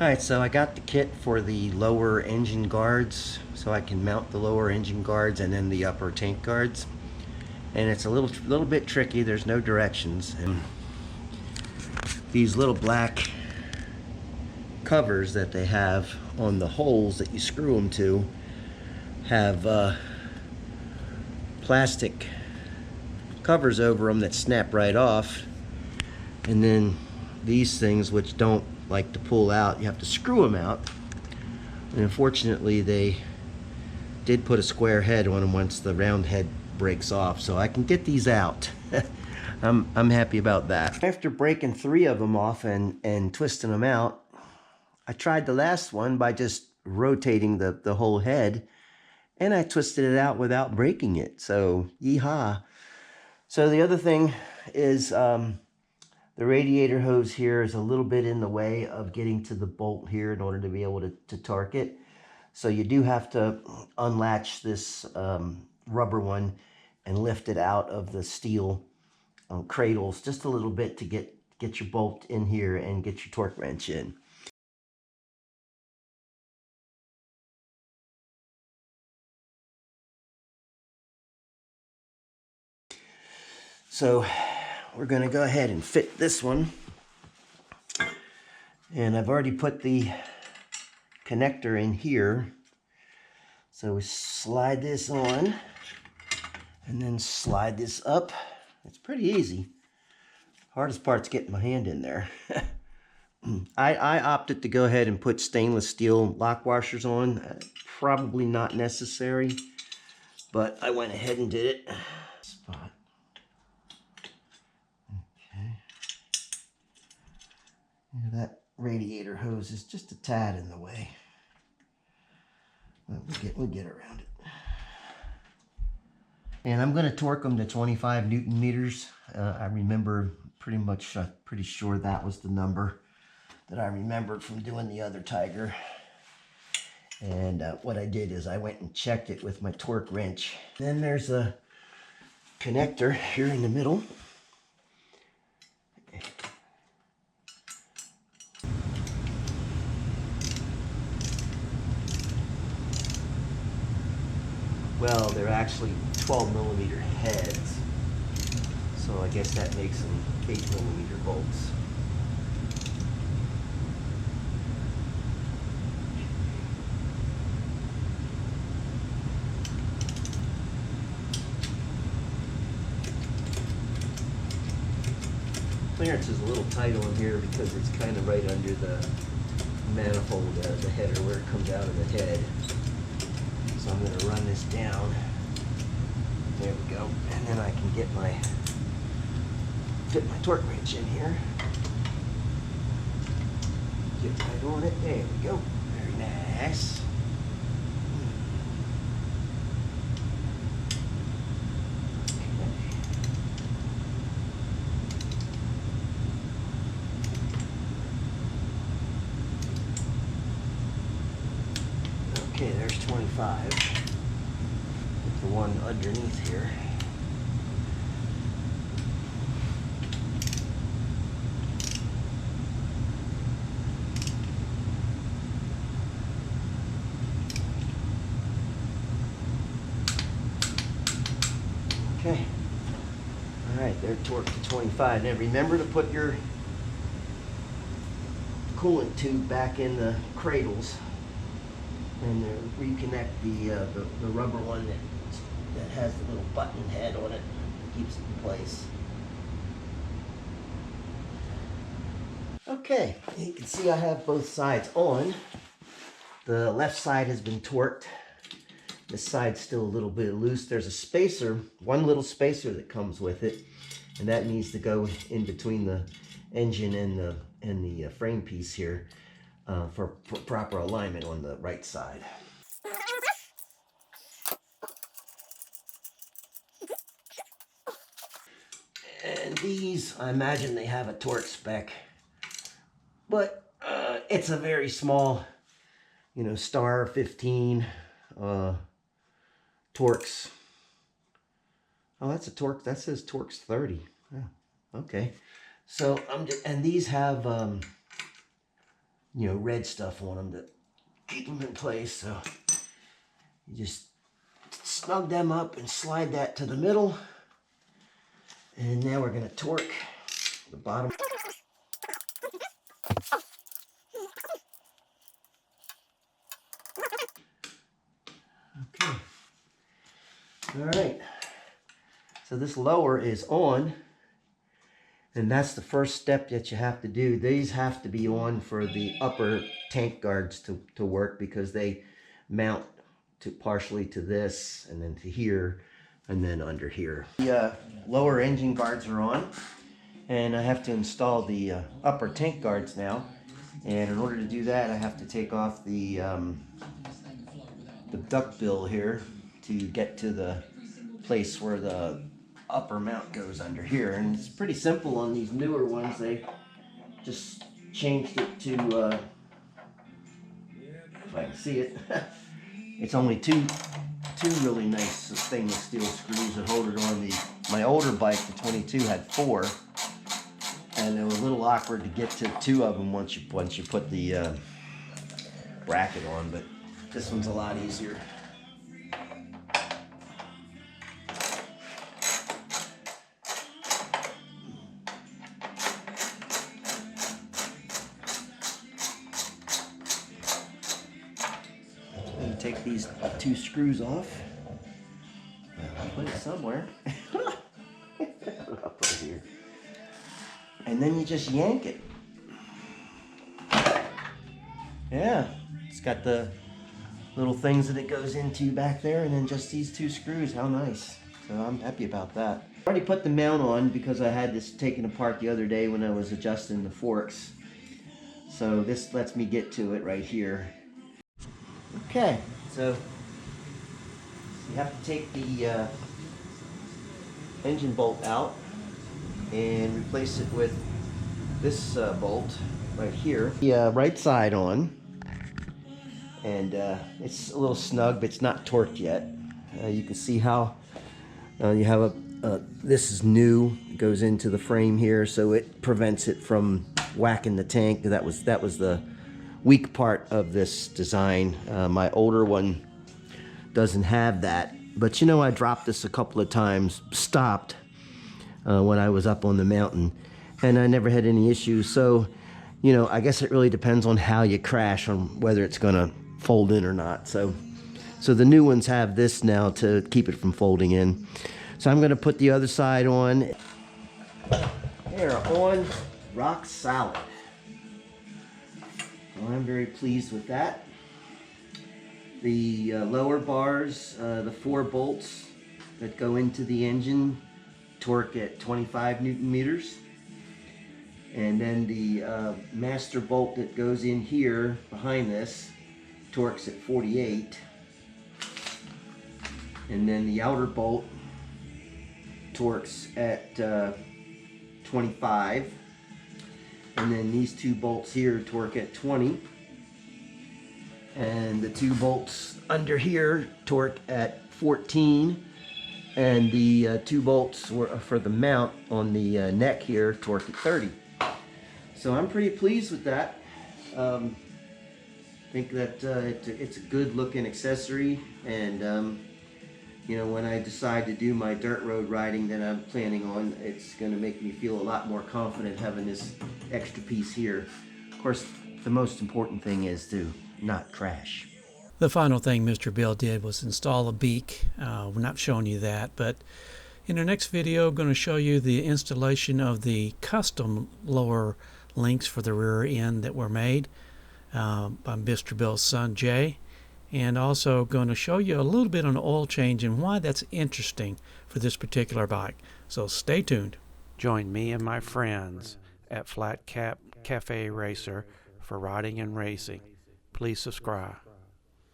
Alright, so I got the kit for the lower engine guards, so I can mount the lower engine guards and then the upper tank guards. And it's a little bit tricky. There's no directions, and these little black covers that they have on the holes that you screw them to have plastic covers over them that snap right off, and then these things, which don't like to pull out, you have to screw them out. And unfortunately they did put a square head on them once the round head breaks off, so I can get these out. I'm happy about that. After breaking 3 of them off and twisting them out, I tried the last one by just rotating the whole head, and I twisted it out without breaking it. So yeehaw. So the other thing is the radiator hose here is a little bit in the way of getting to the bolt here in order to be able to torque it. So you do have to unlatch this rubber one and lift it out of the steel cradles just a little bit to get your bolt in here and get your torque wrench in. So we're going to go ahead and fit this one. And I've already put the connector in here. So we slide this on and then slide this up. It's pretty easy. Hardest part's getting my hand in there. I opted to go ahead and put stainless steel lock washers on. Probably not necessary, but I went ahead and did it. Spot. Okay. Yeah, that radiator hose is just a tad in the way. But we'll get around it. And I'm going to torque them to 25 Newton meters. I remember pretty sure that was the number that I remembered from doing the other Tiger. And what I did is I went and checked it with my torque wrench. Then there's a connector here in the middle. Well, they're actually 12 millimeter heads. So I guess that makes them 8 millimeter bolts. Clearance is a little tight on here because it's kind of right under the manifold, the header where it comes out of the head. So I'm going to run this down. There we go. And then I can fit my torque wrench in here. Get right on it. There we go. Very nice. Okay, there's 25. Get the one underneath here. Okay. All right, they're torqued to 25. Now remember to put your coolant tube back in the cradles and reconnect the rubber one that has the little button head on it. Keeps it in place. Okay, you can see I have both sides on. The left side has been torqued. This side's still a little bit loose. There's a spacer, one little spacer that comes with it, and that needs to go in between the engine and the frame piece here for proper alignment on the right side. And these, I imagine they have a torque spec, but it's a very small, star 15 Torx. Oh, that's a Torx. That says Torx 30. Oh, okay. So and these have red stuff on them to keep them in place. So you just snug them up and slide that to the middle. And now we're going to torque the bottom. Okay. All right. So this lower is on. And that's the first step that you have to do. These have to be on for the upper tank guards to work, because they mount to partially to this and then to here and then under here. The lower engine guards are on, and I have to install the upper tank guards now. And in order to do that, I have to take off the duck bill here to get to the place where the upper mount goes under here. And it's pretty simple on these newer ones. They just changed it to if I can see it, it's only two really nice stainless steel screws that hold it on. My older bike, the 22, had 4, and it was a little awkward to get to 2 of them once you put the bracket on, but this one's a lot easier. Take these 2 screws off. I'll put it somewhere. Up right here. And then you just yank it. Yeah, it's got the little things that it goes into back there, and then just these 2 screws. How nice. So I'm happy about that. I already put the mount on because I had this taken apart the other day when I was adjusting the forks. So this lets me get to it right here. Okay, so you have to take the engine bolt out and replace it with this bolt right here. The right side on, and it's a little snug, but it's not torqued yet. You can see how you have this is new, it goes into the frame here, so it prevents it from whacking the tank. That was the weak part of this design. My older one doesn't have that, but I dropped this a couple of times, stopped when I was up on the mountain, and I never had any issues. So I guess it really depends on how you crash, on whether it's gonna fold in or not. So the new ones have this now to keep it from folding in. So I'm gonna put the other side on. They're on rock solid. Well, I'm very pleased with that. The lower bars, the 4 bolts that go into the engine, torque at 25 Newton meters. And then the master bolt that goes in here behind this torques at 48. And then the outer bolt torques at 25. And then these 2 bolts here torque at 20. And the 2 bolts under here torque at 14. And the 2 bolts for the mount on the neck here torque at 30. So I'm pretty pleased with that. I think that it's a good looking accessory. And when I decide to do my dirt road riding that I'm planning on, it's going to make me feel a lot more confident having this extra piece here. Of course, the most important thing is to not crash. The final thing Mr. Bill did was install a beak. We're not showing you that, but in our next video, I'm going to show you the installation of the custom lower links for the rear end that were made by Mr. Bill's son, Jay. And also going to show you a little bit on the oil change and why that's interesting for this particular bike. So stay tuned. Join me and my friends at Flat Cap Cafe Racer for riding and racing. Please subscribe.